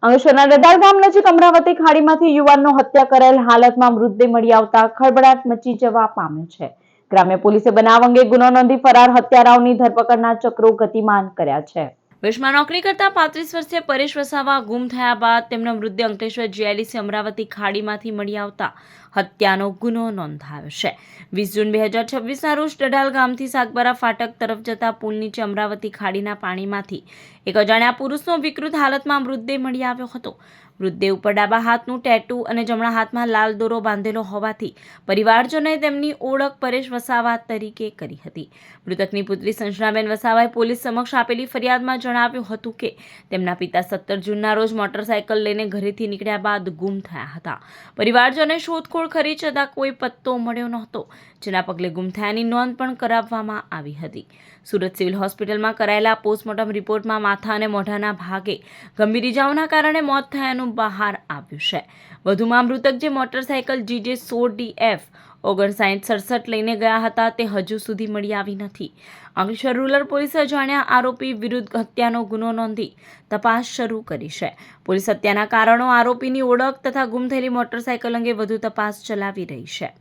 અંકલેશ્વરના ડડાલ ગામ નજીક અમરાવતી ખાડીમાંથી યુવાનનો હત્યા કરાયેલ હાલતમાં મૃતદેહ મળી આવતા ખળભળાટ મચી જવા પામ્યો છે. ગ્રામ્ય પોલીસે બનાવ અંગે ગુનો નોંધી ફરાર હત્યારાઓની ધરપકડના ચક્રો ગતિમાન કર્યા છે. વિદેશમાં નોકરી કરતા 35 વર્ષીય પરેશ વસાવા ગુમ થયા બાદ તેમનો મૃતદેહ અંકલેશ્વર જીઆઈડીસી અમરાવતી ખાડીમાંથી મળી આવતા હત્યાનો ગુનો નોંધાયો છે. 20 જૂન 2026ના રોજ ડડાલ ગામથી સાગબારા ફાટક તરફ જતા પુલ નીચે અમરાવતી ખાડીના પાણીમાંથી એક અજાણ્યા પુરુષનો વિકૃત હાલતમાં મૃતદેહ મળી આવ્યો હતો. મૃતદેહ ઉપર ડાબા હાથનું ટેટુ અને જમણા હાથમાં લાલ દોરો બાંધેલો હોવાથી પરિવારજનોએ તેમની ઓળખ પરેશ વસાવા તરીકે કરી હતી. મૃતકની પુત્રી સંજનાબેન વસાવાએ પોલીસ સમક્ષ આપેલી ફરિયાદમાં જણાવ્યું હતું કે તેમના પિતા 17 જૂનના રોજ મોટરસાયકલ લઈને ઘરેથી નીકળ્યા બાદ ગુમ થયા હતા. પરિવારજનોએ શોધખોળ કરી છતાં કોઈ પત્તો મળ્યો નહોતો, જેના પગલે ગુમ થયાની નોંધ પણ કરાવવામાં આવી હતી. સુરત સિવિલ હોસ્પિટલમાં કરાયેલા પોસ્ટમોર્ટમ રિપોર્ટમાં માથા અને મોઢાના ભાગે ગંભીર ઇજાઓના કારણે મોત થયાનું બહાર આવ્યું છે. વધુમાં મૃતક જે મોટરસાયકલ GJ 16DF 5967 લઈને ગયા હતા તે હજુ સુધી મળી આવી નથી. અંકલેશ્વર રૂરલ પોલીસે અજાણ્યા આરોપી વિરુદ્ધ હત્યાનો ગુનો નોંધી તપાસ શરૂ કરી છે. પોલીસ હત્યાના કારણો, આરોપીની ઓળખ તથા ગુમ થયેલી મોટરસાયકલ અંગે વધુ તપાસ ચલાવી રહી છે.